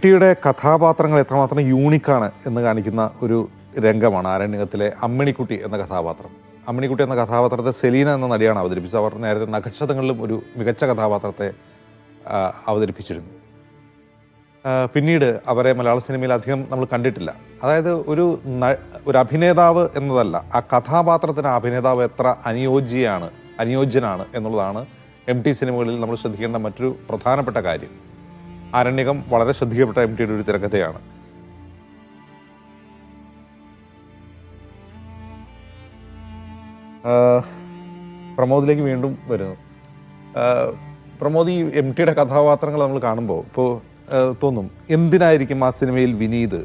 ടിയുടെ കഥാപാത്രങ്ങൾ എത്രമാത്രം യൂണിക്കാണ് എന്ന് കാണിക്കുന്ന ഒരു രംഗമാണ് ആരണ്യകത്തിലെ അമ്മിണിക്കുട്ടി എന്ന കഥാപാത്രം. അമ്മിണിക്കുട്ടി എന്ന കഥാപാത്രത്തെ സെലീന എന്ന നടിയാണ് അവതരിപ്പിച്ചത്. അവർ നേരത്തെ നക്ഷത്രങ്ങളിലും ഒരു മികച്ച കഥാപാത്രത്തെ അവതരിപ്പിച്ചിരുന്നു. പിന്നീട് അവരെ മലയാള സിനിമയിൽ അധികം നമ്മൾ കണ്ടിട്ടില്ല. അതായത് ഒരു അഭിനേതാവ് എന്നതല്ല, ആ കഥാപാത്രത്തിന് അഭിനേതാവ് എത്ര അനുയോജ്യനാണ് എന്നുള്ളതാണ് MT സിനിമകളിൽ നമ്മൾ ശ്രദ്ധിക്കേണ്ട മറ്റൊരു പ്രധാനപ്പെട്ട കാര്യം. ആരണ്യകം വളരെ ശ്രദ്ധിക്കപ്പെട്ട MTയുടെ ഒരു തിരക്കഥയാണ്. പ്രമോദിലേക്ക് വീണ്ടും വരുന്നു. പ്രമോദ്, ഈ MTയുടെ കഥാപാത്രങ്ങൾ നമ്മൾ കാണുമ്പോൾ ഇപ്പോൾ തോന്നും, എന്തിനായിരിക്കും ആ സിനിമയിൽ വിനീത്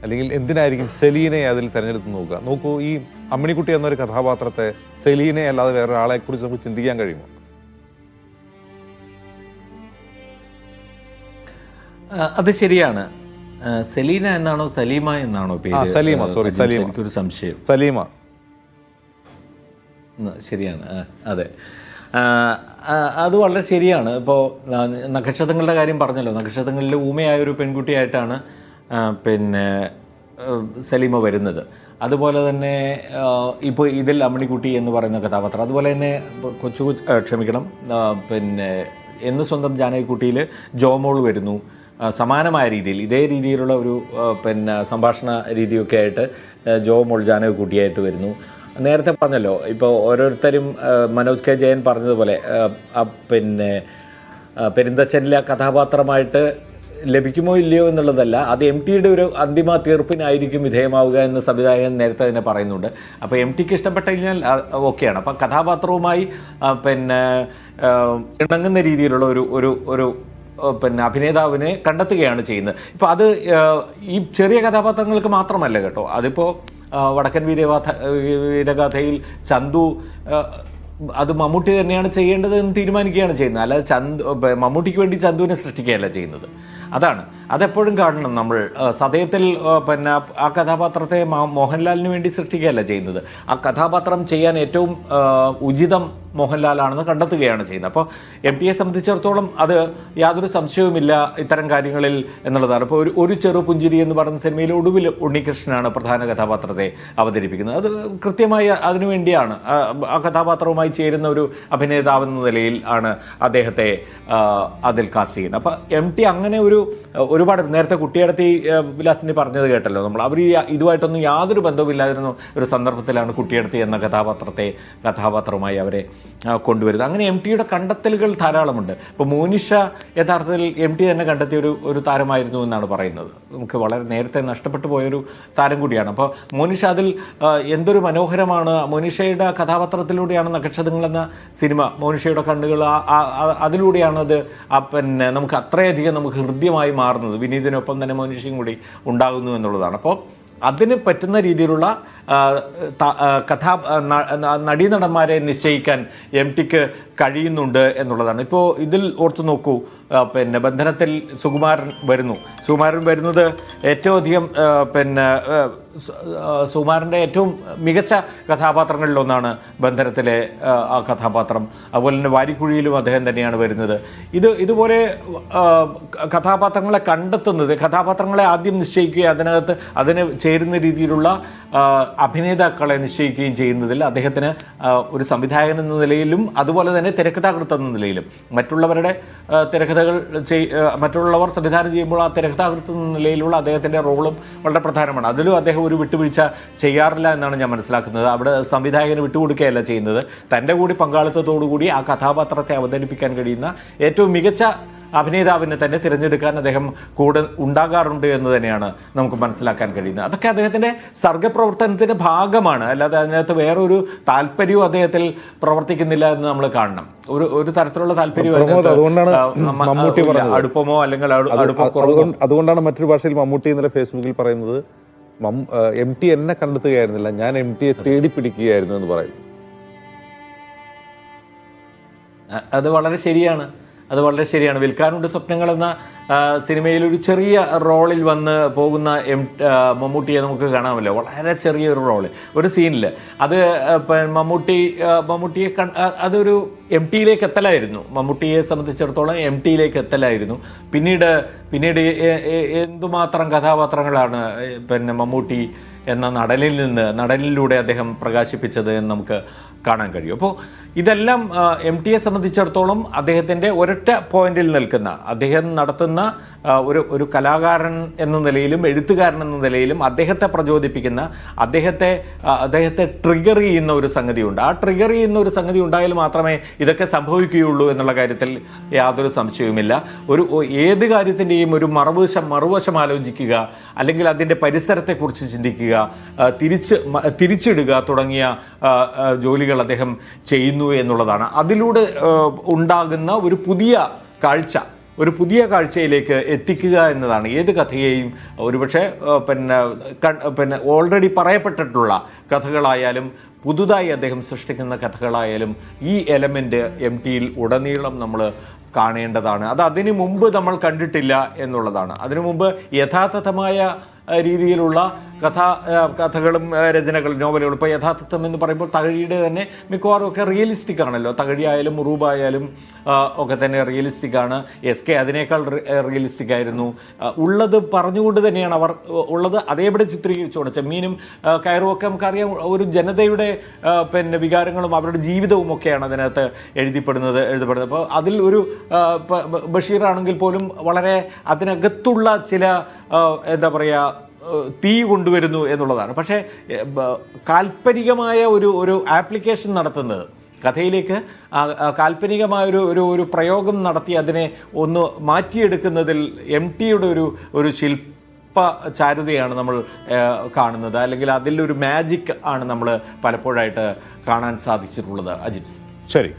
അല്ലെങ്കിൽ എന്തിനായിരിക്കും സെലീനയെ അതിൽ തിരഞ്ഞെടുത്ത് നോക്കൂ. ഈ അമ്മിണിക്കുട്ടി എന്നൊരു കഥാപാത്രത്തെ സെലീനയെ അല്ലാതെ വേറൊരാളെ കുറിച്ച് നമുക്ക് ചിന്തിക്കാൻ കഴിയുമോ? അത് ശരിയാണ്. സെലീന എന്നാണോ സലീമ എന്നാണോ പേര്? സലീമ, സോറി, സലീമ. എനിക്കൊരു സംശയം. സലീമ ശരിയാണ്. അതെ, അത് വളരെ ശരിയാണ്. ഇപ്പോൾ നക്ഷത്രങ്ങളുടെ കാര്യം പറഞ്ഞല്ലോ. നക്ഷത്രങ്ങളിൽ ഊമയായ ഒരു പെൺകുട്ടിയായിട്ടാണ് പിന്നെ സലീമ വരുന്നത്. അതുപോലെ തന്നെ ഇപ്പോൾ ഇതിൽ അമ്മിണിക്കുട്ടി എന്ന് പറയുന്ന കഥാപാത്രം, അതുപോലെ തന്നെ പിന്നെ എന്ന് സ്വന്തം ജാനകിക്കുട്ടിയിൽ ജോമോൾ വരുന്നു. സമാനമായ രീതിയിൽ ഇതേ രീതിയിലുള്ള ഒരു പിന്നെ സംഭാഷണ രീതിയൊക്കെ ആയിട്ട് ജോമോൾ ജാനകിക്കുട്ടിയായിട്ട് വരുന്നു. നേരത്തെ പറഞ്ഞല്ലോ, ഇപ്പോൾ ഓരോരുത്തരും മനോജ് കെ ജയൻ പറഞ്ഞതുപോലെ പിന്നെ പെരിന്തച്ചനിലെ കഥാപാത്രമായിട്ട് ലഭിക്കുമോ ഇല്ലയോ എന്നുള്ളതല്ല, അത് MTയുടെ ഒരു അന്തിമ തീർപ്പിനായിരിക്കും വിധേയമാവുക എന്ന് സംവിധായകൻ നേരത്തെ തന്നെ പറയുന്നുണ്ട്. അപ്പോൾ MTക്ക് ഇഷ്ടപ്പെട്ട കഴിഞ്ഞാൽ ഓക്കെയാണ്. അപ്പം കഥാപാത്രവുമായി പിന്നെ ഇണങ്ങുന്ന രീതിയിലുള്ള ഒരു പിന്നെ അഭിനേതാവിനെ കണ്ടെത്തുകയാണ് ചെയ്യുന്നത്. ഇപ്പോൾ അത് ഈ ചെറിയ കഥാപാത്രങ്ങൾക്ക് മാത്രമല്ല കേട്ടോ. അതിപ്പോൾ വടക്കൻ വീരഗാഥയിൽ ചന്തു, അത് മമ്മൂട്ടി തന്നെയാണ് ചെയ്യേണ്ടത് എന്ന് തീരുമാനിക്കുകയാണ് ചെയ്യുന്നത്. അല്ലാതെ മമ്മൂട്ടിക്ക് വേണ്ടി ചന്തുവിനെ സൃഷ്ടിക്കുകയല്ല ചെയ്യുന്നത്. അതെപ്പോഴും കാണണം നമ്മൾ. സതയത്തിൽ പിന്നെ ആ കഥാപാത്രത്തെ മോഹൻലാലിന് വേണ്ടി സൃഷ്ടിക്കുകയല്ല ചെയ്യുന്നത്. ആ കഥാപാത്രം ചെയ്യാൻ ഏറ്റവും ഉചിതം മോഹൻലാലാണെന്ന് കണ്ടെത്തുകയാണ് ചെയ്യുന്നത്. അപ്പോൾ MTയെ സംബന്ധിച്ചിടത്തോളം അത് യാതൊരു സംശയവുമില്ല ഇത്തരം കാര്യങ്ങളിൽ എന്നുള്ളതാണ്. ഇപ്പോൾ ഒരു ചെറു പുഞ്ചിരി എന്ന് പറയുന്ന സിനിമയിൽ ഒടുവിൽ ഉണ്ണികൃഷ്ണനാണ് പ്രധാന കഥാപാത്രത്തെ അവതരിപ്പിക്കുന്നത്. അത് കൃത്യമായി അതിനുവേണ്ടിയാണ്, ആ കഥാപാത്രവുമായി ചേരുന്ന ഒരു അഭിനേതാവെന്ന നിലയിൽ ആണ് അദ്ദേഹത്തെ അതിൽ കാസ്റ്റ് ചെയ്യുന്നത്. അപ്പോൾ MT അങ്ങനെ ഒരുപാട് നേരത്തെ കുട്ടിയടത്തി വിലാസിനി പറഞ്ഞത് കേട്ടല്ലോ നമ്മൾ. അവർ ഇതുമായിട്ടൊന്നും യാതൊരു ബന്ധവുമില്ലാതിരുന്ന ഒരു സന്ദർഭത്തിലാണ് കുട്ടിയടത്തി എന്ന കഥാപാത്രവുമായി അവരെ കൊണ്ടുവരുന്നത്. അങ്ങനെ MTയുടെ കണ്ടെത്തലുകൾ ധാരാളമുണ്ട്. ഇപ്പോൾ മോനിഷ യഥാർത്ഥത്തിൽ MT തന്നെ കണ്ടെത്തിയ ഒരു താരമായിരുന്നു എന്നാണ് പറയുന്നത്. നമുക്ക് വളരെ നേരത്തെ നഷ്ടപ്പെട്ടു പോയൊരു താരം കൂടിയാണ്. അപ്പോൾ മോനിഷ അതിൽ എന്തൊരു മനോഹരമാണ്. മോനിഷയുടെ കഥാപാത്രത്തിലൂടെയാണ് നക്ഷത്രങ്ങൾ എന്ന സിനിമ, മോനിഷയുടെ കണ്ണുകൾ അതിലൂടെയാണ് അത് പിന്നെ നമുക്ക് അത്രയധികം നമുക്ക് ഹൃദ്യമായി മാറുന്നത്. വിനീതിനൊപ്പം തന്നെ മോനിഷയും കൂടി ഉണ്ടാകുന്നു എന്നുള്ളതാണ്. അപ്പോൾ അതിന് പറ്റുന്ന രീതിയിലുള്ള നടീനടന്മാരെ നിശ്ചയിക്കാൻ MTക്ക് കഴിയുന്നുണ്ട് എന്നുള്ളതാണ്. ഇപ്പോൾ ഇതിൽ ഓർത്തു നോക്കൂ, പിന്നെ ബന്ധനത്തിൽ സുകുമാരൻ വരുന്നത് ഏറ്റവും അധികം പിന്നെ സുകുമാരൻ്റെ ഏറ്റവും മികച്ച കഥാപാത്രങ്ങളിലൊന്നാണ് ബന്ധനത്തിലെ ആ കഥാപാത്രം. അതുപോലെ തന്നെ വാരിക്കുഴിയിലും അദ്ദേഹം തന്നെയാണ് വരുന്നത്. ഇതുപോലെ കഥാപാത്രങ്ങളെ കണ്ടെത്തുന്നത്, കഥാപാത്രങ്ങളെ ആദ്യം നിശ്ചയിക്കുകയും അതിന് ചേരുന്ന രീതിയിലുള്ള അഭിനേതാക്കളെ നിശ്ചയിക്കുകയും ചെയ്യുന്നതിൽ അദ്ദേഹത്തിന് ഒരു സംവിധായകൻ എന്ന നിലയിലും അതുപോലെ തന്നെ തിരക്കഥാകൃത്ത് എന്ന നിലയിലും മറ്റുള്ളവരുടെ മറ്റുള്ളവർ സംവിധാനം ചെയ്യുമ്പോൾ ആ തിരക്കഥാകൃത്ത് എന്ന നിലയിലുള്ള അദ്ദേഹത്തിൻ്റെ റോളും വളരെ പ്രധാനമാണ്. അതിലും അദ്ദേഹം ഒരു വിട്ടുവീഴ്ച ചെയ്യാറില്ല എന്നാണ് ഞാൻ മനസ്സിലാക്കുന്നത്. അവിടെ സംവിധായകന് വിട്ടുകൊടുക്കുകയല്ല ചെയ്യുന്നത്. തൻ്റെ കൂടി പങ്കാളിത്തത്തോടു കൂടി ആ കഥാപാത്രത്തെ അവതരിപ്പിക്കാൻ കഴിയുന്ന ഏറ്റവും മികച്ച അഭിനേതാവിനെ തന്നെ തിരഞ്ഞെടുക്കാൻ അദ്ദേഹം കൂടെ ഉണ്ടാകാറുണ്ട് എന്ന് തന്നെയാണ് നമുക്ക് മനസ്സിലാക്കാൻ കഴിയുന്നത്. അതൊക്കെ അദ്ദേഹത്തിൻ്റെ സർഗപ്രവർത്തനത്തിൻ്റെ ഭാഗമാണ്. അല്ലാതെ അതിനകത്ത് വേറൊരു താല്പര്യവും അദ്ദേഹത്തിൽ പ്രവർത്തിക്കുന്നില്ല എന്ന് നമ്മൾ കാണണം. ഒരു തരത്തിലുള്ള താല്പര്യം അടുപ്പമോ അല്ലെങ്കിൽ അതുകൊണ്ടാണ് മറ്റൊരു ഭാഷയിൽ മമ്മൂട്ടി ഇന്നലെ ഫേസ്ബുക്കിൽ പറയുന്നത്, MT എന്നെ കണ്ടെത്തുകയായിരുന്നില്ല, ഞാൻ MTയെ തേടി പിടിക്കുകയായിരുന്നു എന്ന് പറയും. അത് വളരെ ശരിയാണ്. അത് വളരെ ശരിയാണ്. വിൽക്കാനുണ്ട് സ്വപ്നങ്ങൾ എന്ന സിനിമയിൽ ഒരു ചെറിയ റോളിൽ വന്ന് പോകുന്ന മമ്മൂട്ടിയെ നമുക്ക് കാണാമല്ലോ. വളരെ ചെറിയൊരു റോള്, ഒരു സീനിൽ. അത് മമ്മൂട്ടിയെ അതൊരു MTയിലേക്ക് എത്തലായിരുന്നു. മമ്മൂട്ടിയെ സംബന്ധിച്ചിടത്തോളം MTയിലേക്ക് എത്തലായിരുന്നു. പിന്നീട് എന്തുമാത്രം കഥാപാത്രങ്ങളാണ് മമ്മൂട്ടി എന്ന നടനിലൂടെ അദ്ദേഹം പ്രകാശിപ്പിച്ചത് എന്ന് നമുക്ക് കാണാൻ കഴിയും. അപ്പോൾ ഇതെല്ലാം MTയെ സംബന്ധിച്ചിടത്തോളം അദ്ദേഹത്തിൻ്റെ ഒരൊറ്റ പോയിന്റിൽ നിൽക്കുന്ന, അദ്ദേഹം നടത്തുന്ന ഒരു കലാകാരൻ എന്ന നിലയിലും എഴുത്തുകാരൻ എന്ന നിലയിലും അദ്ദേഹത്തെ പ്രചോദിപ്പിക്കുന്ന, അദ്ദേഹത്തെ ട്രിഗർ ചെയ്യുന്ന ഒരു സംഗതിയുണ്ട്. ആ ട്രിഗർ ചെയ്യുന്ന ഒരു സംഗതി ഉണ്ടായാൽ മാത്രമേ ഇതൊക്കെ സംഭവിക്കുകയുള്ളൂ എന്നുള്ള കാര്യത്തിൽ യാതൊരു സംശയവുമില്ല. ഏത് കാര്യത്തിൻ്റെയും ഒരു മറുവശം ആലോചിക്കുക, അല്ലെങ്കിൽ അതിൻ്റെ പരിസരത്തെക്കുറിച്ച് ചിന്തിക്കുക, തിരിച്ചിടുക തുടങ്ങിയ ജോലികൾ അദ്ദേഹം ചെയ്യുന്നു എന്നുള്ളതാണ്. അതിലൂടെ ഉണ്ടാകുന്ന ഒരു പുതിയ കാഴ്ചയിലേക്ക് എത്തിക്കുക എന്നതാണ് ഏത് കഥയെയും. ഒരുപക്ഷെ ഓൾറെഡി പറയപ്പെട്ടിട്ടുള്ള കഥകളായാലും പുതുതായി അദ്ദേഹം സൃഷ്ടിക്കുന്ന കഥകളായാലും ഈ എലമെൻ്റ് MTയിൽ ഉടനീളം നമ്മൾ കാണേണ്ടതാണ്. അത് അതിനു മുമ്പ് നമ്മൾ കണ്ടിട്ടില്ല എന്നുള്ളതാണ്. അതിനു മുമ്പ് യഥാർത്ഥമായ രീതിയിലുള്ള കഥകളും രചനകളും നോവലുകളും. ഇപ്പോൾ യഥാർത്ഥം എന്ന് പറയുമ്പോൾ തകഴിയുടെ തന്നെ മിക്കവാറും ഒക്കെ റിയലിസ്റ്റിക് ആണല്ലോ. തകഴി ആയാലും ഉറൂബായാലും ഒക്കെ തന്നെ റിയലിസ്റ്റിക് ആണ്. SK അതിനേക്കാൾ റിയലിസ്റ്റിക് ആയിരുന്നു. ഉള്ളത് പറഞ്ഞുകൊണ്ട് തന്നെയാണ് അവർ ഉള്ളത് അതേപടി ചിത്രീകരിച്ചോണ്ട്. ചെമ്മീനും കയറും ഒക്കെ നമുക്കറിയാം, ഒരു ജനതയുടെ വികാരങ്ങളും അവരുടെ ജീവിതവും ഒക്കെയാണ് അതിനകത്ത് എഴുതപ്പെടുന്നത്. അപ്പോൾ അതിൽ ഒരു ബഷീർ ആണെങ്കിൽ പോലും വളരെ അതിനകത്തുള്ള ചില എന്താ പറയുക തീ കൊണ്ടുവരുന്നു എന്നുള്ളതാണ്. പക്ഷേ കാൽപ്പനികമായ ഒരു ആപ്ലിക്കേഷൻ നടത്തുന്നത്, കഥയിലേക്ക് കാൽപ്പനികമായ ഒരു പ്രയോഗം നടത്തി അതിനെ ഒന്ന് മാറ്റിയെടുക്കുന്നതിൽ MTയുടെ ഒരു ചാരുതയാണ് നമ്മൾ കാണുന്നത്. അല്ലെങ്കിൽ അതിലൊരു മാജിക് ആണ് നമ്മൾ പലപ്പോഴായിട്ട് കാണാൻ സാധിച്ചിട്ടുള്ളത്. അജിബ്സ്. ശരി.